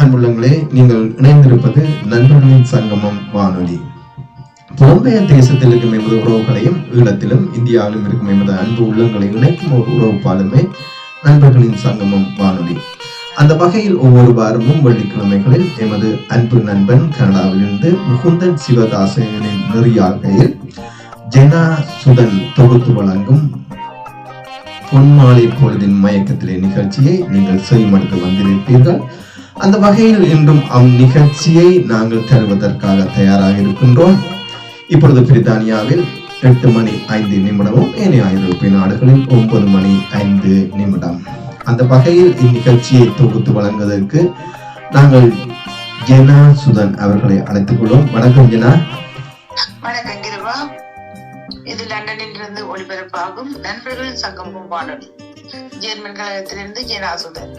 அன்புள்ளங்களே, நீங்கள் இணைந்திருப்பது நண்பர்களின் சங்கமம் வானொலி. புலம்பெயர் தேசத்தில் இருக்கும் எமது உறவுகளையும் ஈழத்திலும் இந்தியாவிலும் இருக்கும் எமது அன்பு உள்ளங்களை இணைக்கும் ஒரு உறவு பாலுமே நண்பர்களின் சங்கமம் வானொலி. அந்த வகையில் ஒவ்வொரு வாரமும் வெள்ளிக்கிழமைகளில் எமது அன்பு நண்பன் கனடாவிலிருந்து முகுந்தன் சிவதாசனின் நெறியாழ்கையில் ஜெனா சுதன் தொகுத்து வழங்கும் பொன்மாலை பொழுதின் மயக்கத்திலே நிகழ்ச்சியை நீங்கள் செய்மடுத்து வந்திருப்பீர்கள். அந்த வகையில் இன்றும் அந்நிகழ்ச்சியை நாங்கள் தருவதற்காக தயாராக இருக்கின்றோம். இப்பொழுது பிரித்தானியாவில் 8:05 ஏனைய ஐரோப்பிய நாடுகளில் 9:05. அந்த வகையில் இந்நிகழ்ச்சியை தொகுத்து வழங்குவதற்கு நாங்கள் ஜெனா சுதன் அவர்களை அழைத்துக் கொள்வோம். வணக்கம் ஜெனா. வணக்கம் கிருபா. இது லண்டனிலிருந்து ஒளிபரப்பாகும் நண்பர்கள் சங்கமம் வானொலி. ஜெர்மன் கழகத்திலிருந்து ஜெனா சுதன்.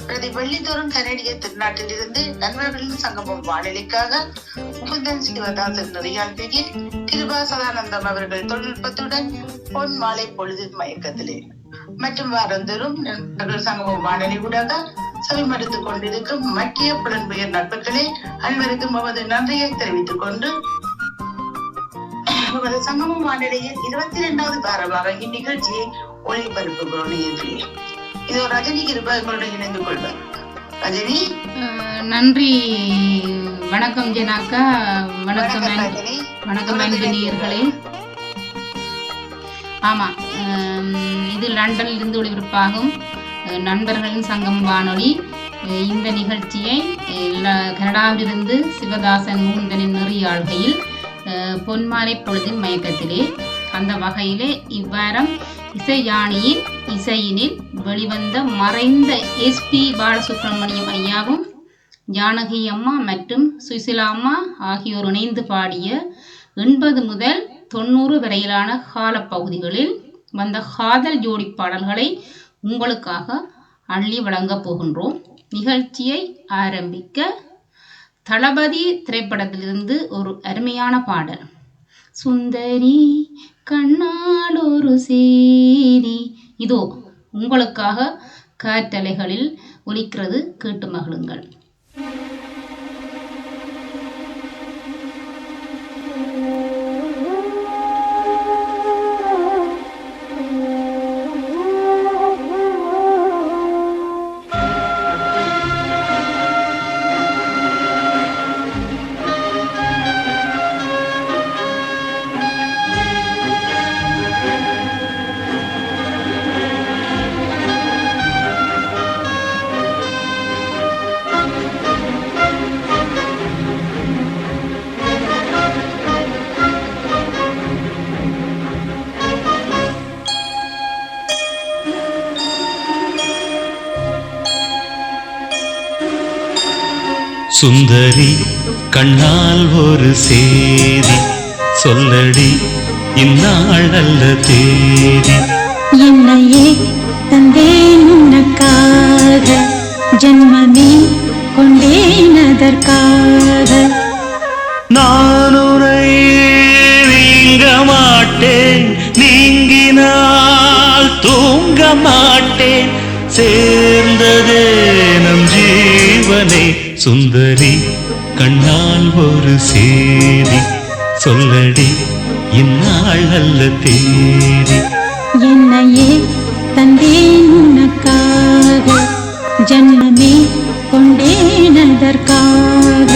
பிரதி வெள்ளித்தோறும் கனடிய திருநாட்டிலிருந்து நண்பர்களின் சங்கமம் வானொலிக்காக முகுந்தன் சிவதாசன் நெறியாழ்கையில் கிருபா சதானந்தம் அவர்கள் தொழில்நுட்பத்துடன் பொன் மாலை பொழுது மயக்கத்திலே மற்றும் வாரந்தோறும் நண்பர்கள் சங்கமம் வானொலி ஊடாக செவிமடுத்துக் கொண்டிருக்கும் மக்கிய புலன்பெயர் நட்புகளே அனைவருக்கும் நமது நன்றியை தெரிவித்துக் கொண்டு சங்கமம் வானொலியில் 22வது வாரமாக இந்நிகழ்ச்சியை ஒளிபரப்புகிறோம். இதோ ரஜினி கிருபா எங்களுடன் இணைந்து கொள்வார். ரஜினி. நன்றி. வணக்கம் ஜெனாக்கா. வணக்கம் வணக்கம் அன்பர்களே. ஆமா, இது லண்டனில் இருந்து ஒளிபரப்பாகும் நண்பர்களின் சங்கம் வானொலி. இந்த நிகழ்ச்சியை கனடாவிலிருந்து சிவதாசன் முகுந்தனின் நெறியாழ்கையில் பொன்மாலை பொழுதின் மயக்கத்திலே அந்த வகையிலே இவ்வாரம் இசையானியின் இசையினில் வெளிவந்த மறைந்த SP பாலசுப்ரமணியம் ஐயாவும் ஜானகி அம்மா மற்றும் சுசிலா அம்மா ஆகியோர் இணைந்து பாடிய 80 முதல் 90 வரையிலான காலப்பகுதிகளில் வந்த காதல் ஜோடி பாடல்களை உங்களுக்காக அள்ளி வழங்கப் போகின்றோம். நிகழ்ச்சியை ஆரம்பிக்க தளபதி திரைப்படத்திலிருந்து ஒரு அருமையான பாடல். சுந்தரி கண்ணால் ஒரு சேரி. இதோ உங்களுக்காக காற்றலைகளில் ஒலிக்கிறது, கேட்டு மகிழுங்கள். சுந்தரி கண்ணால் ஒரு சேதி சொல்லடி, இந்நாள் நல்ல தேதி. என்னையே தந்தேன் உனக்காக, ஜன்மமே கொண்டேன் அதற்காக. நான் உன்னை நீங்க மாட்டேன், நீங்கினால் தூங்க மாட்டேன், சேர்ந்ததே நம் ஜீவனே. சுந்தரி கண்ணால் ஒரு சேதி சொல்லடி, இந்நாள் நல்ல தேதி. என்னையே தந்தேன் உனக்காக, ஜன்மமே கொண்டேன் அதற்காக.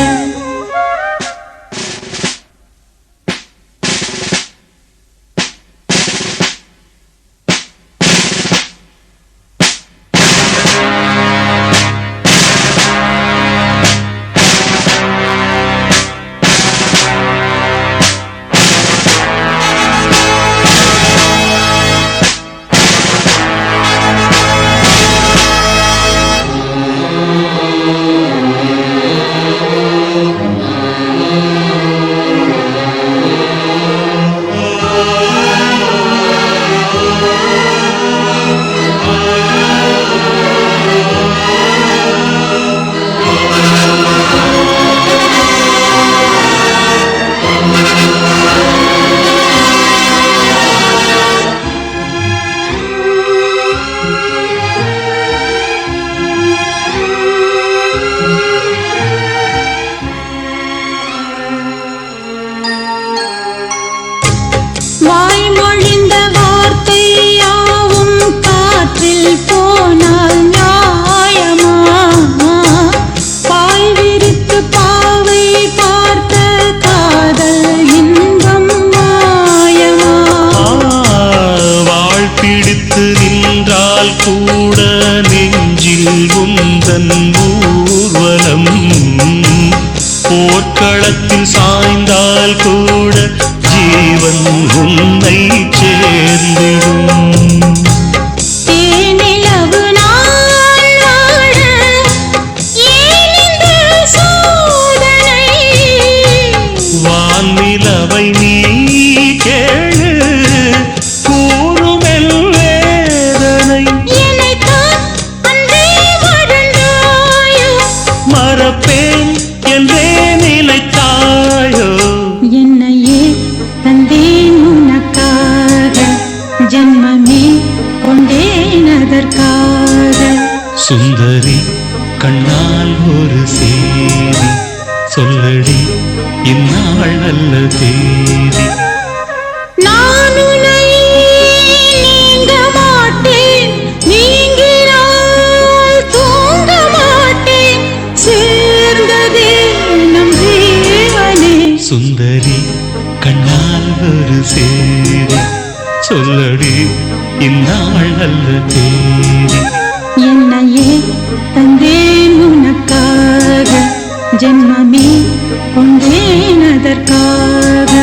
வாய்மொழிந்த வார்த்தை யாவும் காற்றில் போனால் நியாயமா? பாய் விரித்து பாவை பார்த்த காதல் இன்பம் மாயமா? வாழ் பிடித்து நின்றால் கூட நெஞ்சில் உந்தன் ஊர்வலம், போர்க்களத்தில் சாய்ந்தால் கூட ஜீவன் உன்னை சேர்ந்திடும். தேனிலவு நாள் வாழ ஏன் இந்த சோதனை? வான்நிலவை நீ கேளு, கூறுமெல் வேதனை. என்னைத்தான் அன்பே வாழ்ந்தாயோ, மறப்பேன் என்றே நிலைத்தாயோ. என்னையே தந்தேன் உனக்காக, ஜன்மமே கொண்டேன் அதற்காக. சுந்தரி கண்ணால் ஒரு சேதி சொல்லடி, இந்நாள் நல்ல தேதி. நான் உன்னை நீங்க மாட்டேன், நீங்கினால் தூங்க மாட்டேன், சேர்ந்ததே நம் ஜீவனே. சுந்தரி கண்ணால் ஒரு சேதி சொல்லடி, இந்நாள் நல்ல தேதி. என்னையே தந்தேன் உனக்காக, ஜன்மமே கொண்டேன் அதற்காக.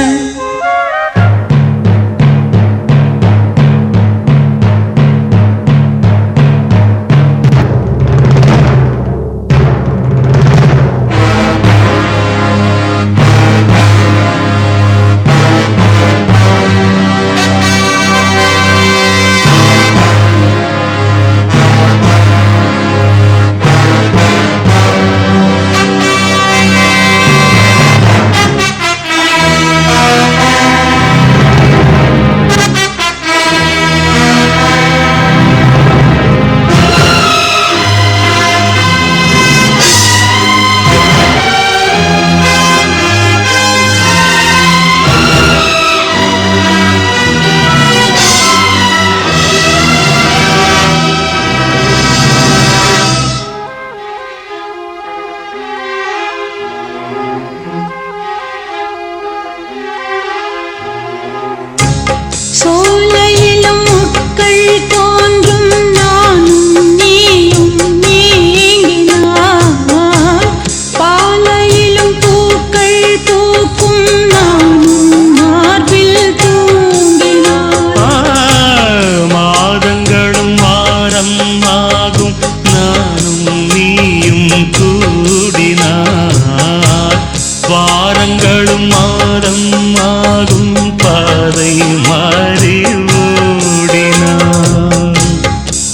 வாரங்களும் மாதம் ஆகும் பாதை மாறி ஓடினான்.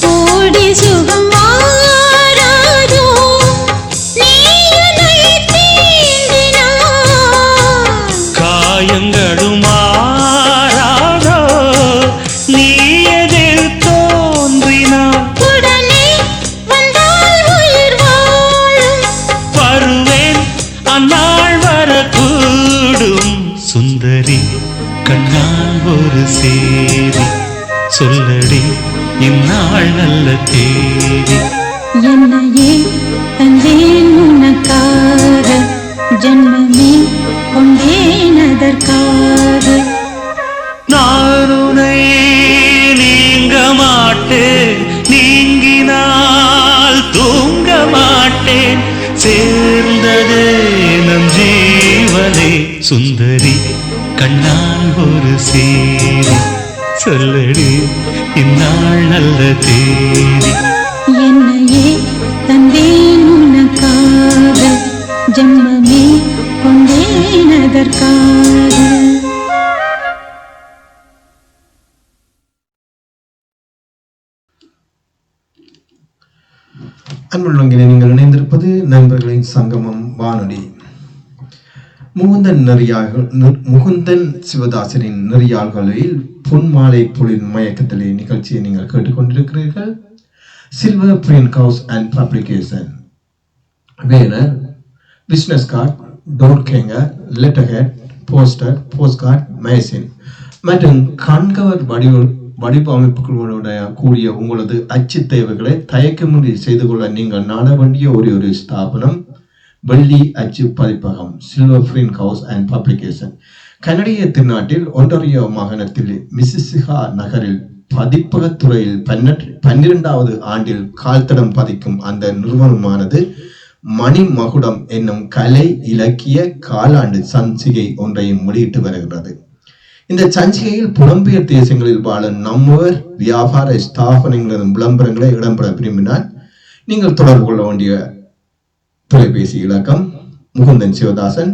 கோடி சுகம் மாறாதோ நீ என்னை தீண்டினாய். காயங்களும் மாறாதோ நீ எதில் தோன்றினான். உடனே வந்தால் உயிர் வாழும். வருவேன் அந்நாள் வரக்கூடும். சுந்தரி கண்ணால் ஒரு சேதி சொல்லடி இந்நாள் நல்ல தேதி. என்னையே தந்தேன் உனக்காக ஜன்மமே கொண்டேன் அதற்காக. நான் உன்னை நீங்க மாட்டேன், நீங்கினால் தூங்க மாட்டேன். சேர்ந்ததே நம் ஜீவனே. சுந்தரி கண்ணால் ஒரு சேதி சொல்லடி இந்நாள் நல்ல தேதி. என்னையே தந்தேன் உனக்காக ஜன்மமே கொண்டேன் அதற்காக. அன்புள்ளவர்களே, நீங்கள் இணைந்திருப்பது நண்பர்களின் சங்கமம் வானொலி. முகுந்தன் சிவதாசனின் நெறியாள்களில் பொன்மாலை பொழில் மயக்கத்திலே நிகழ்ச்சியை நீங்கள் கேட்டுக்கொண்டிருக்கிறீர்கள். Silver print house and publication, banner, business card, door hanger, letterhead, poster, post card, magazine மற்றும் கண்கவர் வடிவமைப்புகளுடைய கூடிய உங்களது அச்சு தேவைகளை தயக்கமின்றி செய்து கொள்ள நீங்கள் நாட வேண்டிய ஒரு ஸ்தாபனம் வெள்ளி அச்சு பதிப்பகம், silver print house and publication. கனடிய திருநாட்டில் ஒன்டாரியோ மாகாணத்தில் மிசிசிகா நகரில் பதிப்பகத்துறையில் 12வது ஆண்டில் கால்தடம் பதிக்கும் அந்த நிறுவனமானது மணிமகுடம் என்னும் கலை இலக்கிய காலாண்டு சஞ்சிகை ஒன்றையும் வெளியிட்டு வருகிறது. இந்த சஞ்சிகையில் புலம்பெயர் தேசங்களில் வாழும் நம்மவர் வியாபார ஸ்தாபனங்களின் விளம்பரங்களை இடம்பெற விரும்பினால் நீங்கள் தொடர்பு கொள்ள வேண்டிய தொலைபேசி இலக்கம் முகுந்தன் சிவதாசன்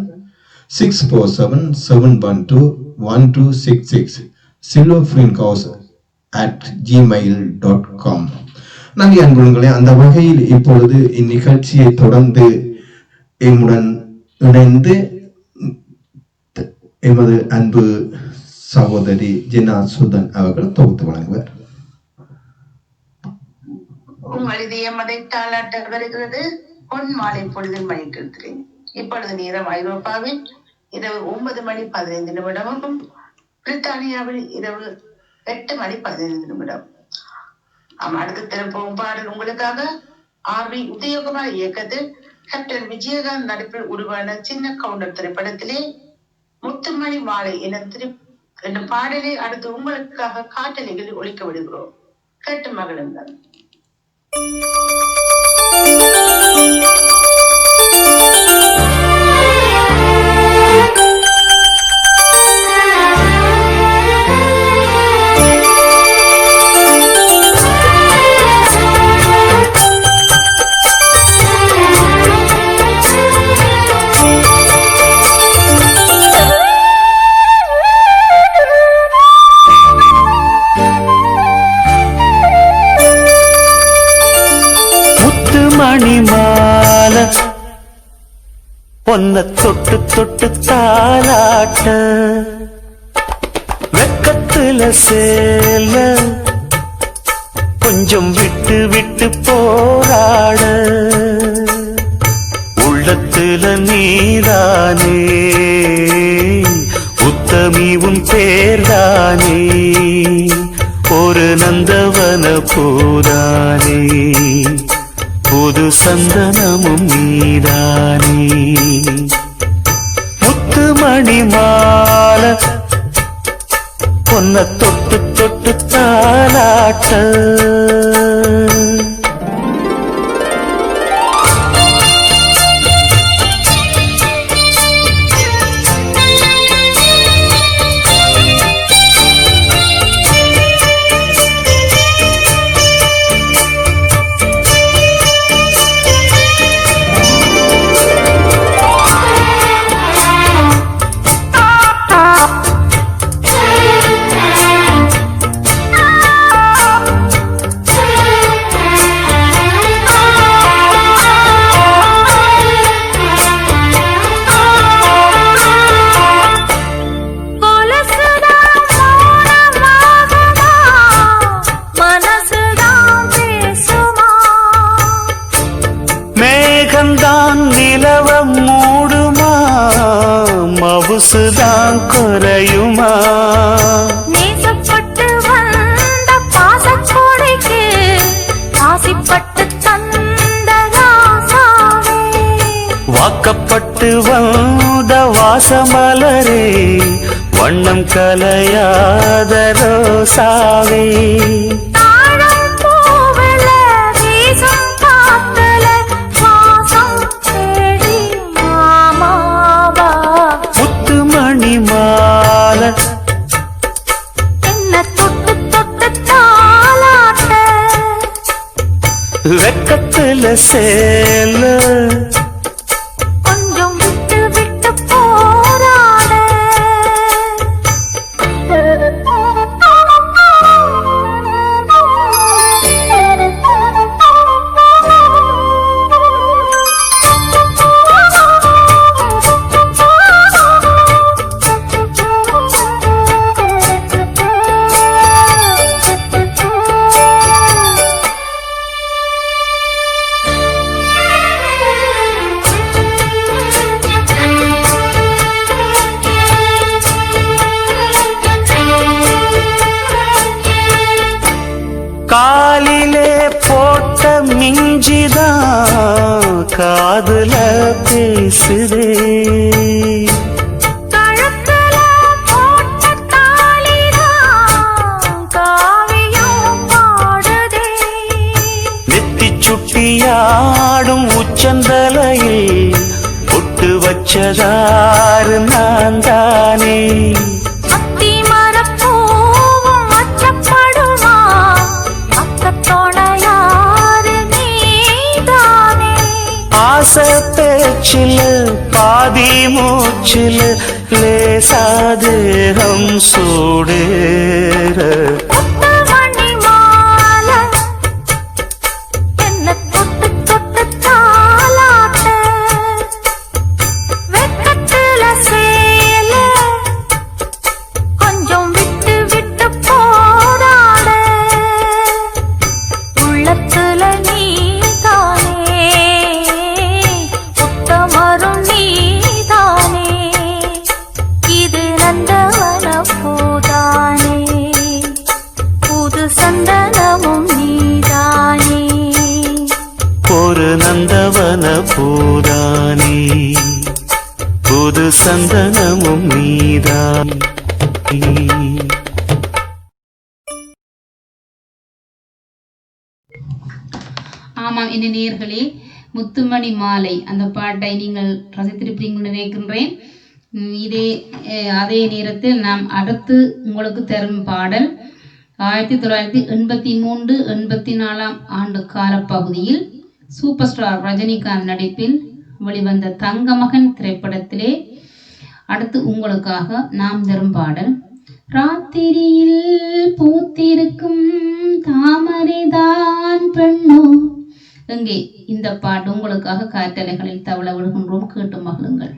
647-712-1266 silverfriendhouse@gmail.com. நன்றி அன்புகளே. அந்த வகையில் இப்பொழுது இந்நிகழ்ச்சியை தொடர்ந்து எம்முடன் இணைந்து எமது அன்பு சகோதரி ஜினா சுதன் அவர்கள் தொகுத்து வழங்குவார். உங்கள் இதயம் அதை தாளாட்ட வருகிறது. பொன் மாலை பொழுதில் மணிக்கிறேன். இப்பொழுது நேரம் ஐரோப்பாவில் இரவு 9:15 பிரித்தானியாவில் இரவு 8:15. அடுத்து திறப்போம் பாடல் உங்களுக்காக. ஆர்வி உதயகுமார் இயக்கத்தில் கேப்டன் விஜயகாந்த் நடிப்பில் உருவான சின்ன கவுண்டர் திரைப்படத்திலே முத்துமணி மாலை என்ற பாடலை அடுத்து உங்களுக்காக காட்டலைகளில் ஒழிக்க விடுகிறோம். கேட்டு மகிழுங்கள். பொன்ன தொட்டு தொட்டு தாலாட்ட வெக்கத்துல சேல கொஞ்சம் விட்டு விட்டு போராட உள்ளத்துல நீதானே உத்தமி உன் பேர்தானே ஒரு நந்தவன பூதானே புது சந்தனமும் நீதானே முத்துமணி மாலை பொன்ன தொட்டு தொட்டு தாலாட்ட சொகுசுதான் குறையுமா? நேசப்பட்டு வந்த பாசக்கோடைக்கு ஆசைப்பட்டு தந்த ராசாவே, வாக்கப்பட்டு வந்த வாசமலரே, வண்ணம் கலையாத ரோசாவே. தாழம் பூவுல வீசும் காத்துல வாசம் தேடி மாமாவா, முத்துமணி மாலை என்ன தொட்டு தொட்டு தாலாட்ட, வெக்கத்துல சேல கொஞ்சம் விட்டு விட்டு போராட. காலிலே போட்ட மிஞ்சிதான் காதுல பேசுதே, கழுத்துல போட்ட தாலிதான் காவியம் பாடுதே, நெத்தி சுட்டியாடும் உச்சந்தலையில் பொட்டு வச்சதாறு நான் தானே. அத்தி மரப்பூவும் அச்சப்படுமா, அத்தத்தோணையாறு நீதானே. ஆசை பேச்சில் பாதி மூச்சில் லேசாதேகம் சூடேற, முத்துமணி மாலை என்ன தொட்டு தொட்டு தாலாட்ட, வெக்கத்துல சேல கொஞ்சம் விட்டு விட்டு போராட. உள்ளத்துல நீதானே, உத்தமரும் நீதானே, இது நந்தவன பூதானே, புது சந்தனமும் நீதானே. ஒரு நந்தவன பூரானே, புது சந்தனமும் நீதான். ஆமாம் என்ன நேயர்களே, முத்துமணி மாலை அந்த பாட்டை நீங்கள் ரசித்திருப்பீங்கன்னு நினைக்கின்றேன். அதே நேரத்தில் நாம் அடுத்து உங்களுக்கு தரும் பாடல் 1983-84 ஆண்டு காலப்பகுதியில் சூப்பர் ஸ்டார் ரஜினிகாந்த் நடிப்பில் வெளிவந்த தங்கமகன் திரைப்படத்திலே அடுத்து உங்களுக்காக நாம் தரும் பாடல் ராத்திரியில் பூத்திருக்கும் தாமரைதான் பெண்ணோ. எங்கே இந்த பாட்டு உங்களுக்காக காற்றலைகளில் தவள விடுகின்றோம், கேட்டு மகிழுங்கள்.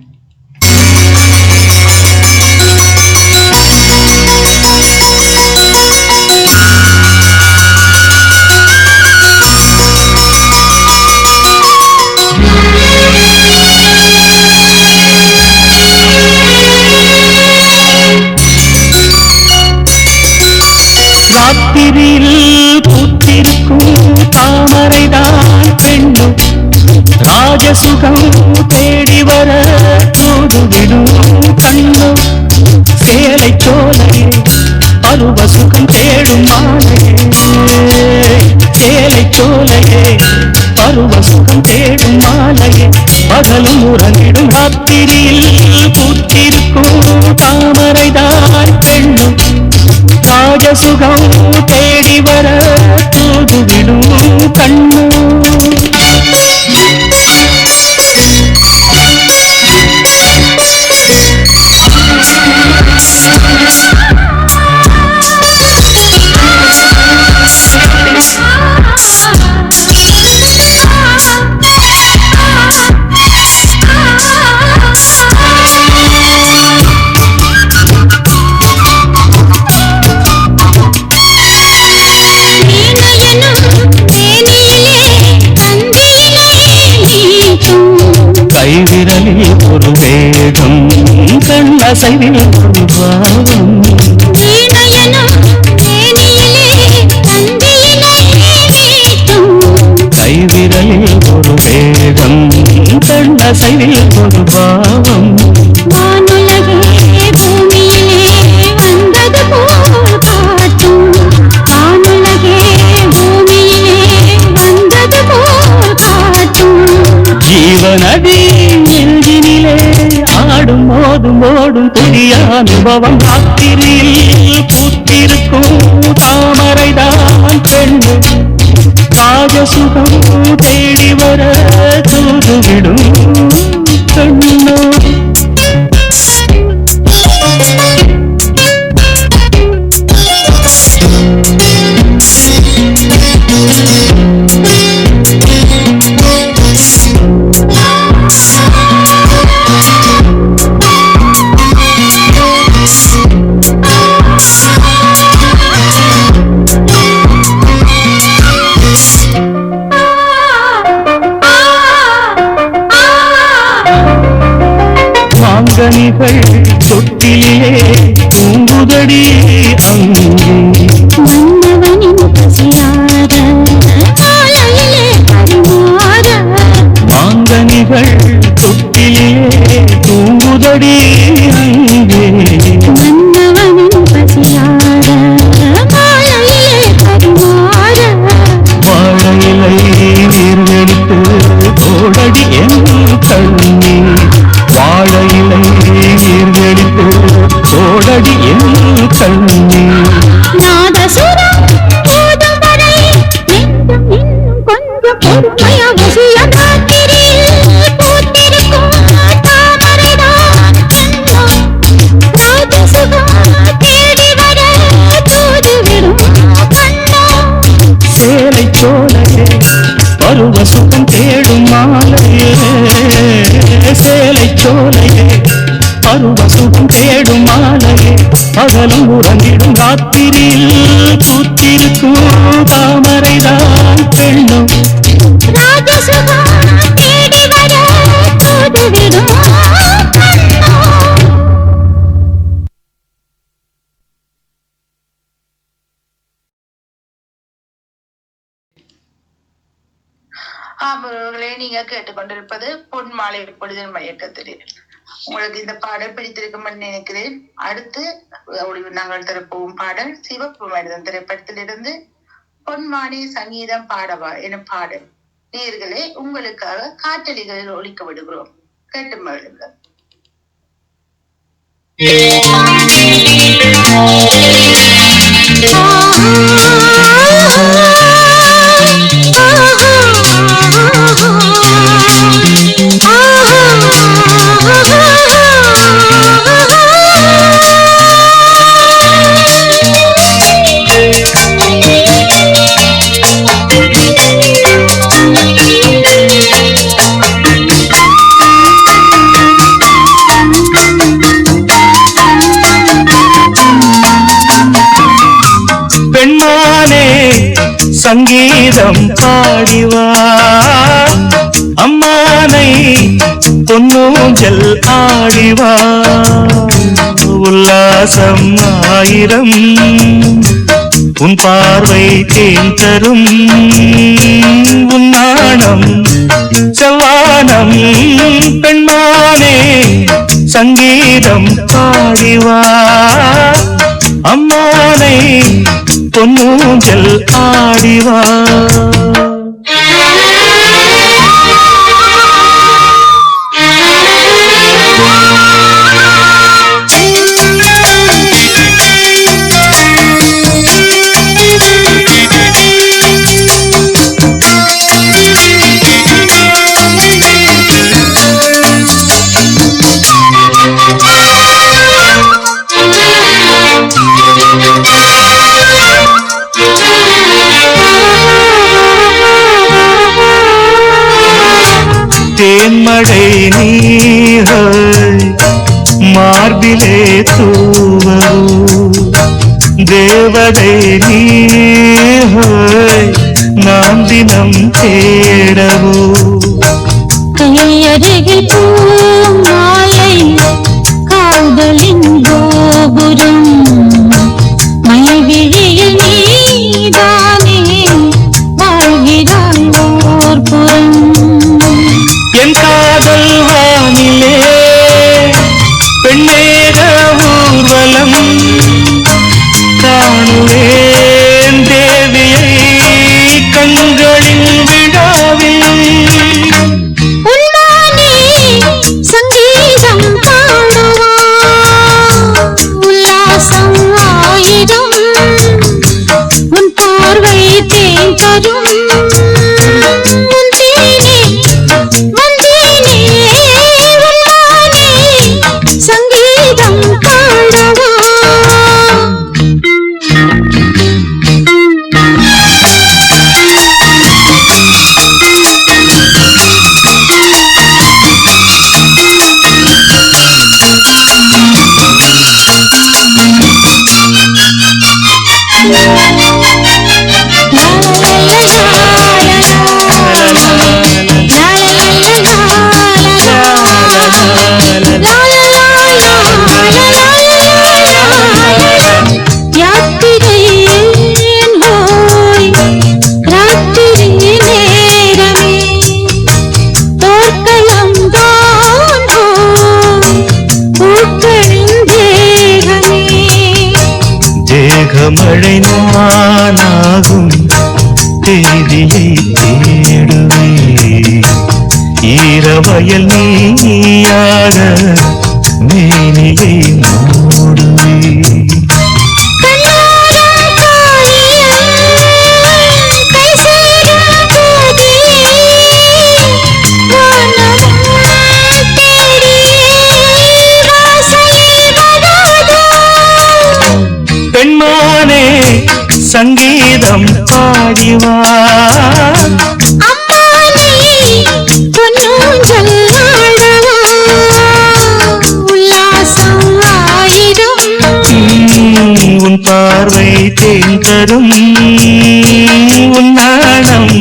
ராத்திரியில் பூத்திருக்கும் தாமரைதான் பெண்ணும், ராஜசுகம் தேடி வர தூதுவிடும் கண்ணும், சேலை சோலையே பருவ சுகம் தேடும் மாலையே, சேலை சோலையே பருவ சுகம் தேடும் மாலையே, பகலும் உறங்கிடும் ராத்திரியில் பூத்திருக்கும் தாமரைதான் பெண்ணும், ராஜசுகம் தேடி வர தூதுவிடும் கண்ணு. அசைவில் ஒரு பாவம் கைவிரலில் ஒரு வேகம் கண் அசைவில் ஒரு பாவம் ஜீவநதி நெஞ்சினிலே ஆடும் மோதும் ஓடும் புதிய அனுபவம் ராத்திரியில் பூத்திருக்கும் தாமரைதான் பெண்ணு ராஜசுகம் தேடி வர தூதுவிடும் கண்ணோ மாங்கனிகள் தொட்டிலே தூங்குதடி அங்கே மாங்கனிகள் தொட்டிலே தூங்குதடி அங்கே வாழையிலை நீர்வெடுத்து ஓடடி என் கண்ணே வாழையிலை நீர்வெடுத்து ஓடடி என் கண்ணே சேலை சோலையே பருவ சுகம் தேடும் மாலையே சேலை சோலையே பருவ சுகம் தேடும் மாலையே பகலும் உறங்கிடும் ராத்திரியில் பூத்திருக்கும் தாமரைதான் பெண்ணும் ஆமர்களே, நீங்க கேட்டுக்கொண்டிருப்பது பொன் மாலை பொழுதின் மயக்கத்திலே. உங்களுக்கு இந்த பாடல் பிடித்திருக்கும் என்று நினைக்கிறேன். அடுத்து நாங்கள் தரப்போகும் பாடல் சிவப்பு மனிதன் திரைப்படத்திலிருந்து பொன்மானே சங்கீதம் பாடவா என பாடல் நேயர்களே உங்களுக்காக காற்றலிகளில் ஒலிக்க விடுகிறோம். கேட்டு மகிழுங்கள். சங்கீதம் பாடிவா அம்மானை பொன்னூஞ்சல் ஆடிவா உல்லாசம் ஆயிரம் உன் பார்வை தேன் தரும் உன் நாணம் செவ்வானம் பெண்மானே சங்கீதம் பாடிவா அம்மானை பொன்னூஞ்சல் ஆடிவா தேன்மழை நீர்கள் மார்பிலே தூவோ தேவதை நீர்கள் நாம் தினம் தேடவோ கையருகில் பூ மாலை கால் காதலின் கோபுரம் மைவிழியில் நீதானே வாழ்கிறாய் ஓர் புறம். என் காதல் வானிலே பெண்ணேக ஊர்வலம் காணுவேன் தேவியை கண்களின் விழாவில். உன்மானே சங்கீதம் பாடுவா உல்லாசம் ஆயிரம் உன் பார்வை தேன் தரும் உன் தேனே வந்தேனே உன்மானே சங்கீதம் பாடுவா. மழை நானாகும் தேதியை தேடுவே ஈரவயல் நீயாக மேனியை மூடுவே. பெண்மானே சங்கீதம் பாடிவா உன் பார்வை தேன் தரும் உன் நாணம்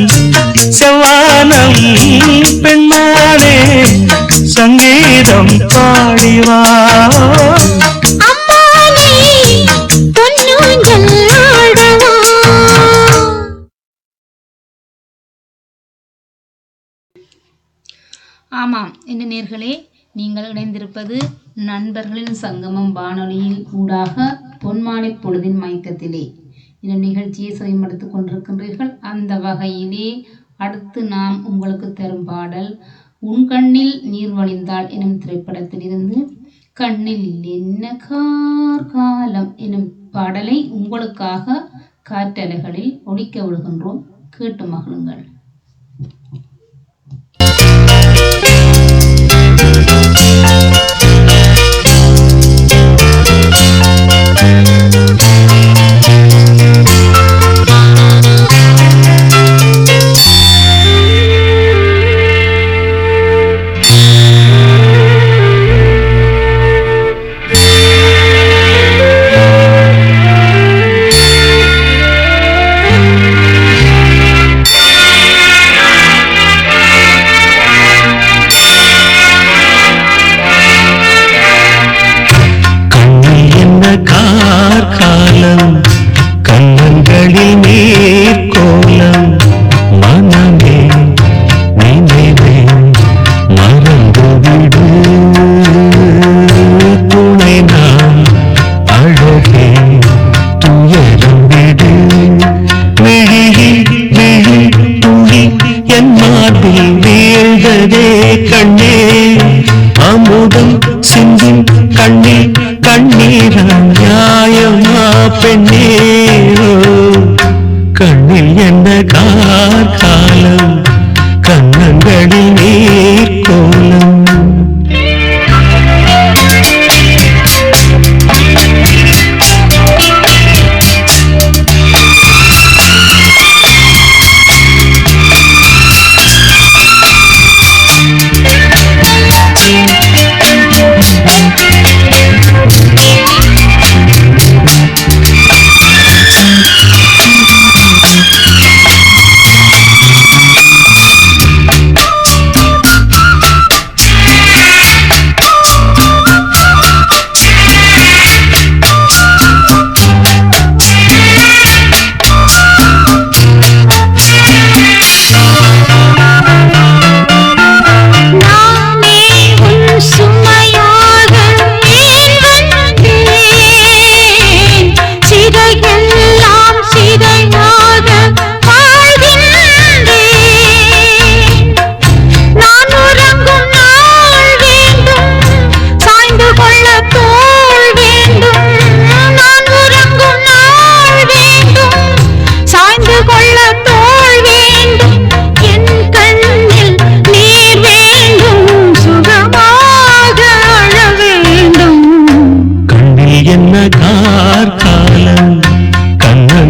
செவ்வானம். பெண்மானே சங்கீதம் பாடிவா. ஆமாம் என்ன நேர்களே, நீங்கள் இணைந்திருப்பது நண்பர்களின் சங்கமம் வானொலியில் ஊடாக பொன்மாலை பொழுதின் மயக்கத்திலே இந்த நிகழ்ச்சியை செயல்படுத்திக் கொண்டிருக்கின்றீர்கள். அந்த வகையிலே அடுத்து நாம் உங்களுக்கு தரும் பாடல் உன் கண்ணில் நீர் வழிந்தாள் எனும் திரைப்படத்தில் இருந்து கண்ணில் என்ன காலம் எனும் பாடலை உங்களுக்காக காற்றலைகளில் ஒலிக்க விடுகின்றோம். கேட்டு மகிழுங்கள். கார்காலம் கண்ணங்களில் நீர்கோலம் மனமே நினைவே மறந்துவிடு துணை நாம் அழகே துயரம் விடு விழியில் விழி துளி என் மார்பில் வீழ்ந்ததே கண்ணே அமுதம் சிந்தும் கண்ணீர் கண்ணீரா நியாயமா பெண்ணே கண்ணில் என்ன காலம் கண்ணங்களில் நீர் கோலம்.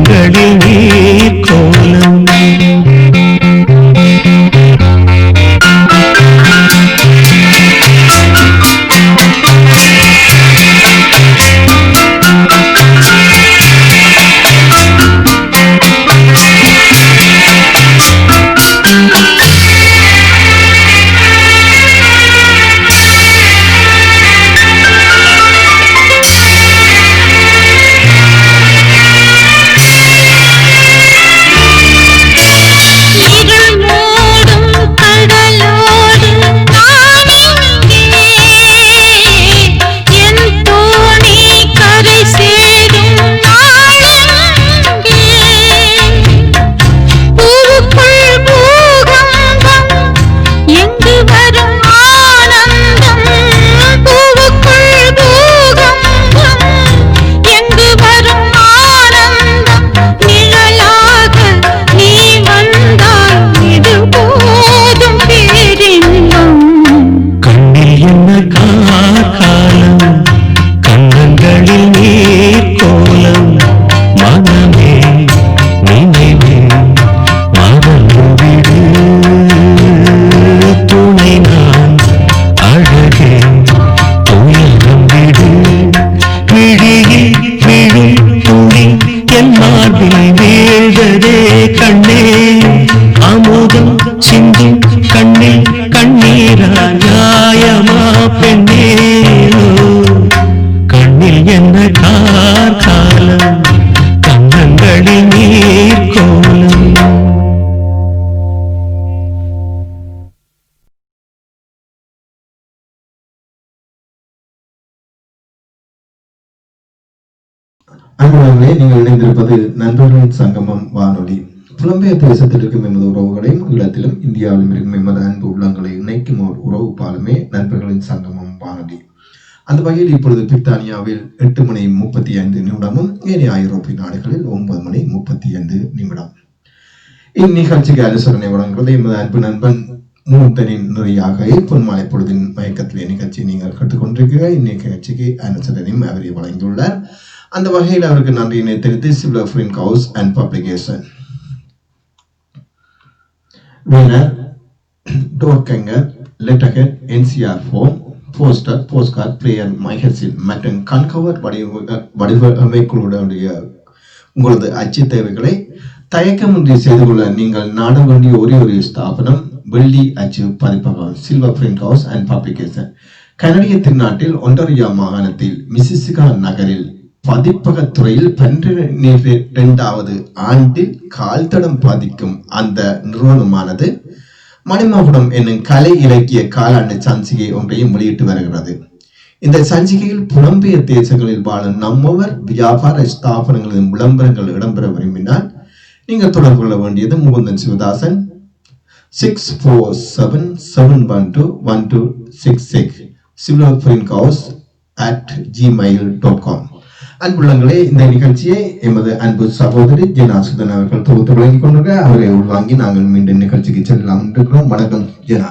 கண்ணங்களில் நீர் கோலம் அன்புடனே நீங்கள் இணைந்திருப்பது நண்பர்களின் சங்கமம் வானொலி. புலம்பெயர் தேசத்தில் இருக்கும் எமது உறவுகளையும் ஈழத்திலும் இந்தியாவிலும் இருக்கும் எமது அன்பு உள்ளங்களை இணைக்கும் ஒரு உறவு பாலமே நண்பர்களின் சங்கமம் வானொலி. அந்த வகையில் இப்பொழுது பிரித்தானியாவில் 8:35 ஏனைய ஐரோப்பிய நாடுகளில் 9:35. இந்நிகழ்ச்சிக்கு அனுசரணை வழங்குவது எமது அன்பு நண்பன் மூத்தனின் நிறையாக பொன்மாலை பொழுதின் மயக்கத்திலே நிகழ்ச்சி நீங்கள் கேட்டுக்கொண்டிருக்கிற இந்நிகழ்ச்சிக்கு அனுசரணையும் அவரை வழங்கியுள்ளார். அந்த வகையில் அவருக்கு நன்றியினை தெரிவித்து silver print house and publication banner door hanger letterhead NCR phone poster postcard player magazine மற்றும் கண்கவர் வடிவமைப்புகளுடைய உங்களது அச்சு தேவைகளை தயக்கமின்றி செய்து கொள்ள நீங்கள் நாட வேண்டிய ஒரே ஒரு ஸ்தாபனம் வெள்ளி அச்சு பதிப்பகம் silver print house and publication. கனடிய திருநாட்டில் ஒன்டாரியோ மாகாணத்தில் மிசிசிகா நகரில் பதிப்பகத்துறையில் 12வது ஆண்டில் கால்தடம் பதிக்கும் அந்த நிறுவனமானது மணிமகுடம் என்னும் கலை இலக்கிய காலாண்டு சஞ்சிகை ஒன்றையும் வெளியிட்டு வருகிறது. இந்த சஞ்சிகையில் புலம்பெயர் தேசங்களில் வாழும் நம்மவர் வியாபார ஸ்தாபனங்களின் விளம்பரங்கள் இடம்பெற விரும்பினால் நீங்கள் தொடர்பு கொள்ள வேண்டியது முகுந்தன் சிவதாசன் 6477121266 silverfrinkhouse@gmail.com. அன்புள்ளங்களே, இந்த நிகழ்ச்சியை எமது அன்பு சகோதரி ஜெனாசுதன் அவர்கள் தொகுத்து வழங்கிக் கொண்டிருக்க அவரை உள்வாங்கி நாங்கள் மீண்டும் நிகழ்ச்சிக்கு செல்லலாம் இருக்கிறோம். வணக்கம் ஜெனா.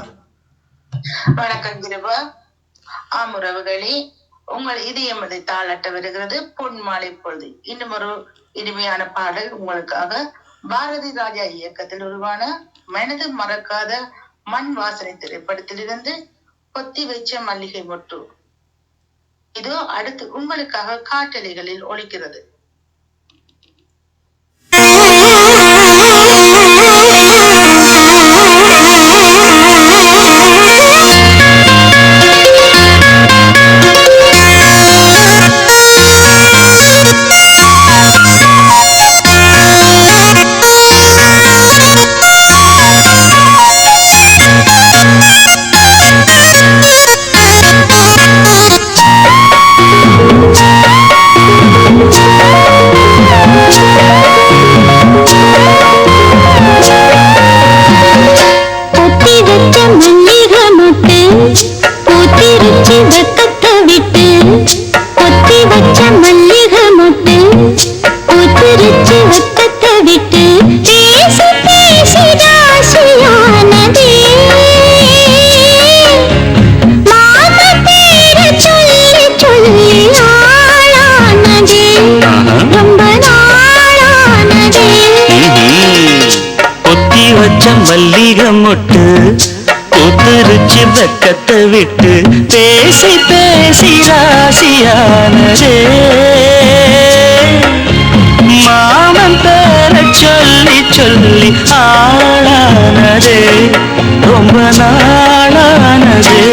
வணக்கம் கிருபா. ஆமுறவுகளே, உங்கள் இதயமதை தாளாட்ட வருகிறது பொன் மாலை பொழுது. இன்னும் ஒரு இனிமையான பாடல் உங்களுக்காக. பாரதி ராஜா இயக்கத்தில் உருவான மனது மறக்காத மண் வாசனை திரைப்படத்திலிருந்து கொத்தி வைச்ச மல்லிகை மொட்டு. இதோ அடுத்து உங்களுக்காக காற்றலைகளில் ஒலிக்கிறது. Thank you. வெக்கத்தை விட்டு பேசி பேசி ராசியானதே மாமன் பேர சொல்லி சொல்லி ஆளானதே ரொம்ப நாளானதே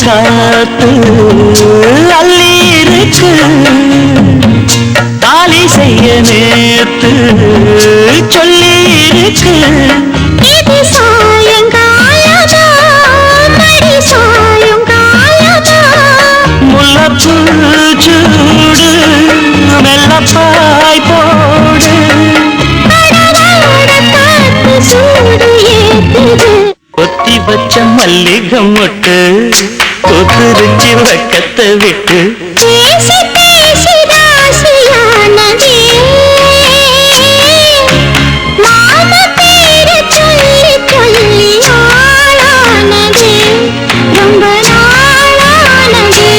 காத்து அள்ளி இருக்கு தாலி செய்ய நேத்து சொல்லி இருக்கு இது சாயங்காலமா மடி சாயங்காலமா முல்லப்பூ சூடு மெல்லப்பாய் போடு காத்து சூடு ஏத்துது கொத்தி வச்ச மல்லிகம் மொட்டு கொத்துருச்சி வெக்கத்தை விட்டு பேசி பேசி ராசியானதே மாமா பேர சொல்லி சொல்லி ஆளானதே ரொம்ப நாளானதே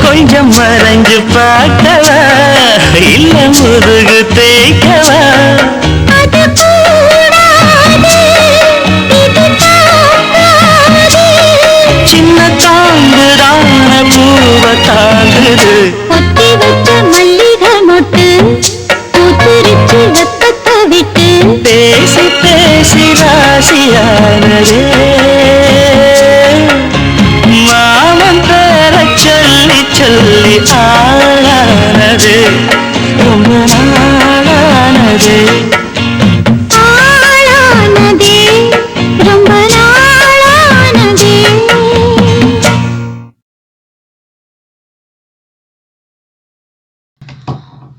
கொஞ்சம் மறைஞ்சு பார்க்கவா இல்ல முதுகு தேய்க்கவா சின்ன தாங்குதான பூவ தாங்குது ஒத்தி வச்ச மல்லிகை மொட்டு பூத்திருச்சு வெப்பத்தை விட்டு பேசி பேசி ராசியானதே மாமன் பேர சொல்லி சொல்லி ஆளானது ரொம்ப நாளானது ஆளானதே ரொம்ப நாளானதே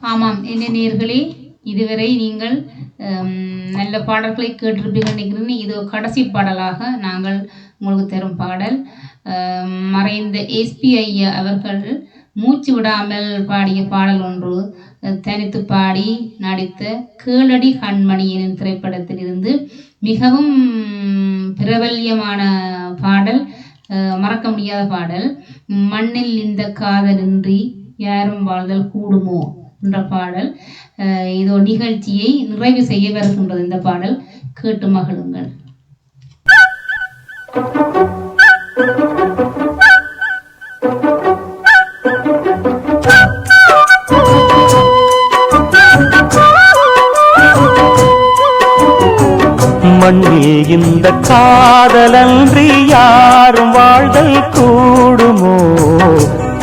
ஆமாம் என்ன நேயர்களே, இதுவரை நீங்கள் நல்ல பாடல்களை கேட்டிருப்பீர்கள் நினைக்கிறேன். இது கடைசி பாடலாக நாங்கள் உங்களுக்கு தரும் பாடல் மறைந்த எஸ்பி ஐயா அவர்கள் மூச்சு விடாமல் பாடிய பாடல் ஒன்று, தனித்து பாடி நடித்த கேளடி கண்மணி எனும் திரைப்படத்தில் இருந்து மிகவும் பிரபல்யமான பாடல், மறக்க முடியாத பாடல். மண்ணில் இந்த காதலின்றி யாரும் வாழ்தல் கூடுமோ என்ற பாடல். இதோ நிகழ்ச்சியை நிறைவு செய்ய வருகின்றது இந்த பாடல். கேட்டு மகிழுங்கள். மண்ணில் இந்த காதலன்றி யாரும் வாழ்தல் கூடுமோ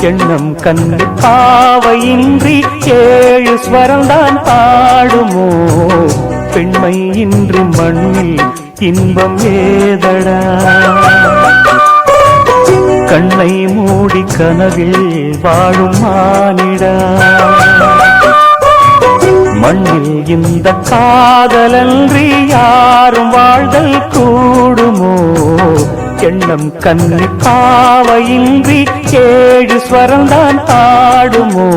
எண்ணம் கண்ணு பாவையின்றி 7 ஸ்வரம்தான் பாடுமோ பெண்மை இன்றி மண்ணில் இன்பம் ஏதடா கண்ணை மூடி கனவில் வாழும் மானிடா மண்ணில் இந்த காதலன்றி யாரும் வாழ்தல் கூடுமோ எண்ணம் கண்ணு பாவையின்றி 7 ஸ்வரம்தான் ஆடுமோ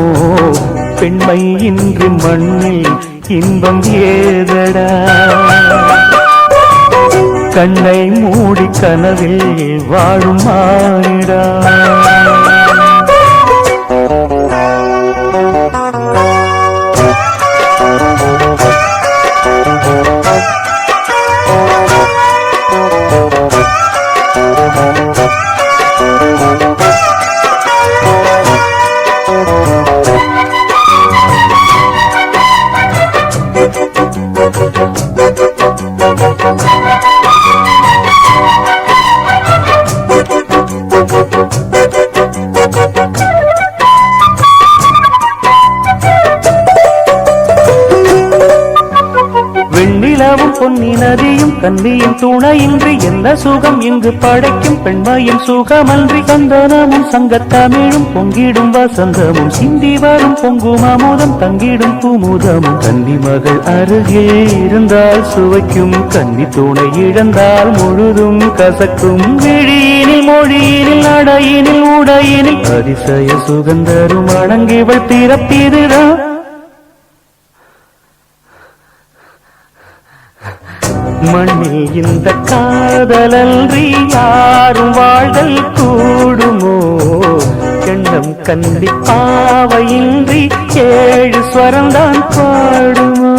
பெண்மை இன்றி மண்ணில் இன்பம் ஏதடா கண்ணை மூடி கனவில் வாழும் மானிடா சன்னதியும் கன்னியும் துணையின்றி என்ன சுகம் இங்கு படைக்கும் பெண்மையின் சுகமன்றி சந்தனமும் சங்கத்தமிழும் பொங்கிடும் வசந்தமும் சிந்தி வரும் பொங்கும் அமுதம் தங்கிடும் குமுதமும் கன்னி மகள் அருகில் இருந்தால் சுவைக்கும் கன்னி துணை இழந்தால் முழுதும் கசக்கும் விழியினில் மொழியினில் நடையினில் உடையினில் அதிசய சுகந்தரும் அடங்கிவள் பிறப்பிதுதான் மண்ணில் இந்த காதலன்றி யாரும் வாழ்தல் கூடுமோ எண்ணம் கண்டி பாவையின்றி 7 ஸ்வரம்தான் பாடுமோ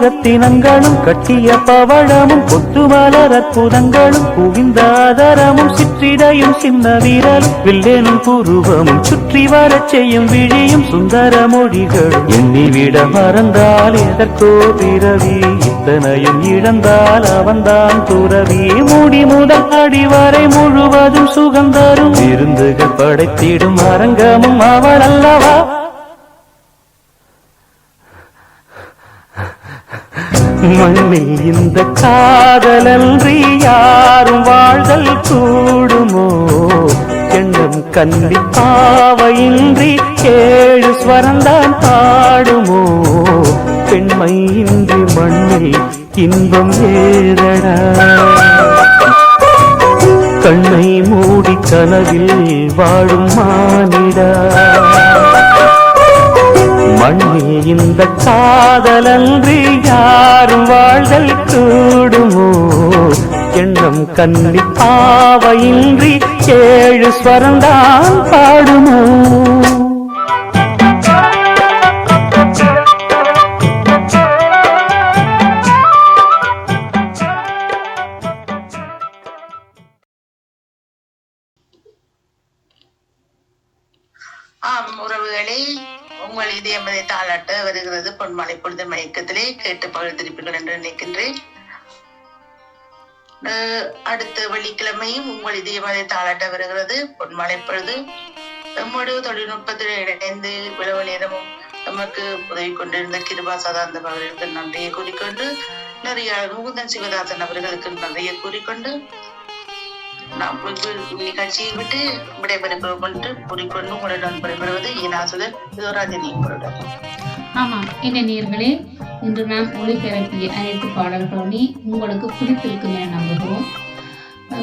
ரத்தினங்களும் கட்டிய பவழமும் கொத்துமலர் அற்புதங்களும் குவிந்தாதரமும் சிற்றிடையும் சின்ன வீரலும் வில்லேனும் புருவமும் சுற்றி வரச் செய்யும் விழியும் சுந்தர மொழிகளும் எண்ணிவிட மறந்தால் எதற்கோ பிறவி இத்தனையும் இழந்தால் அவன்தான் துறவி மூடி முதல் அடிவரை முழுவதும் சுகந்தரும் விருந்துகள் படைத்திடும் அரங்கமும் அவள் அல்லவா மண்ணில் இந்த காதலன்றி யாரும் வாழ்தல் கூடுமோ எண்ணம் கன்னி பாவையின்றி 7 ஸ்வரம்தான் பாடுமோ பெண்மை இன்றி மண்ணில் இன்பம் ஏறடா கண்ணை மூடி கனவில் வாழும் மானிடா மண்ணில் இந்த காதலன்றி யாரும் வாழ்தல் கூடுமோ எண்ணம் கன்னி பாவையின்றி 7 ஸ்வரம்தான் பாடுமோ உறவுகளே, உங்கள் இதயமதை தாளாட்ட வருகிறது பொன்மலை பொழுது மயக்கத்திலே கேட்டு பகிர்ந்திருப்பீர்கள் என்று நினைக்கின்றேன். அடுத்த வெள்ளிக்கிழமையும் உங்கள் இதயமதை தாளாட்ட வருகிறது பொன்மலை பொழுது. நம்மோடு தொழில்நுட்பத்தில் இணைந்து விளவு நேரமும் நமக்கு உதவி கொண்டிருந்த கிருபா சதானந்தம் அவர்களுக்கு நன்றியை கூறிக்கொண்டு, நிறைய முகுந்தன் சிவதாசன் அவர்களுக்கு நன்றியை கூறிக்கொண்டு நாம் நிகழ்ச்சியை விட்டு விடைபெறுகிறோம் என்று கூறிக்கொண்டு உங்களுடன் விடைபெறுவது ஈனாசுதன் யுவராஜனியுடன். ஆமாம், என்ன நேயர்களே, இன்று நாம் ஒளிபரப்பிய அனைத்து பாடல்களுமே உங்களுக்கு பிடித்திருக்கும் என நம்புகிறோம்.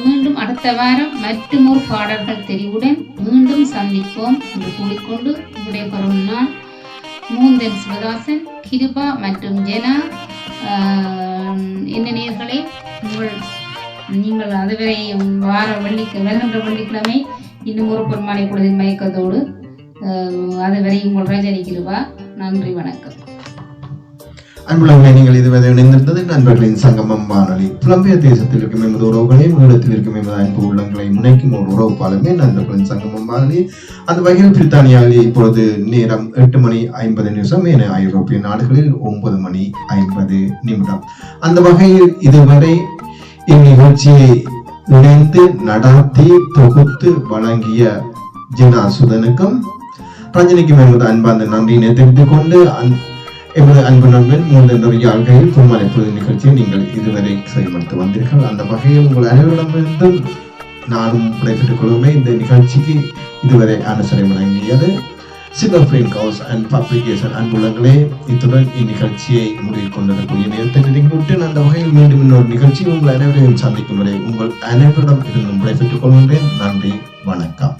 மீண்டும் அடுத்த வாரம் மற்றுமொரு பாடல்கள் தெரிவுடன் மீண்டும் சந்திப்போம் என்று கூறிக்கொண்டு விடைபெறும் நான் முகுந்தன் சிவதாசன், கிருபா மற்றும் ஜெனா. என்ன நேயர்களே, நீங்கள் அதுவரை வருகின்ற வெள்ளிக்கிழமை இன்னும் ஒரு பொன்மாலை பொழுதின் மயக்கத்தோடு அதுவரை உங்கள் ரஜனி கிருபா. நன்றி, வணக்கம். அன்புள்ளவர்களை, நீங்கள் இதுவரை இணைந்திருந்தது நண்பர்களின் சங்கமம் வானொலி. புலம்பெயர் தேசத்தில் இருக்கும் எமது உறவுகளையும் ஈழத்தில் இருக்கும் எமது அன்பு உள்ளங்களை முனைக்கும் ஒரு உறவு பாலமே நண்பர்களின் சங்கமம் வானொலி. அந்த வகையில் பிரித்தானியாவில் இப்பொழுது நேரம் 8:50 என ஐரோப்பிய நாடுகளில் 9:50. அந்த வகையில் இதுவரை இந்நிகழ்ச்சியை இணைந்து நடாத்தி தொகுத்து வழங்கிய ஜினா சுதனுக்கும் ரஜினிக்கும் எமது அன்பார்ந்த நன்றியினை தெரிவித்துக் கொண்டு எமது அன்பு நண்பன் மூன்று ஆள்கையில் பொன்மலை பொழுது நிகழ்ச்சியை நீங்கள் இதுவரை செயல்படுத்த வந்தீர்கள். அந்த வகையில் உங்கள் அனைவரிடமிருந்தும் நானும் விடைபெற்றுக் கொள்வோமே. இந்த நிகழ்ச்சிக்கு இதுவரை அனுசரணை வழங்கியது silver frame house and publication. அன்புள்ளங்களே, இத்துடன் இந்நிகழ்ச்சியை முடிவு கொண்டிருக்கூடிய நேரத்தை நினைவுட்டு அந்த வகையில் மீண்டும் இன்னொரு நிகழ்ச்சி உங்கள் அனைவரையும் சந்திக்கும் வரை உங்கள் அனைவரிடம் இருந்தும் விடைபெற்றுக் கொள்கின்றேன். நன்றி, வணக்கம்.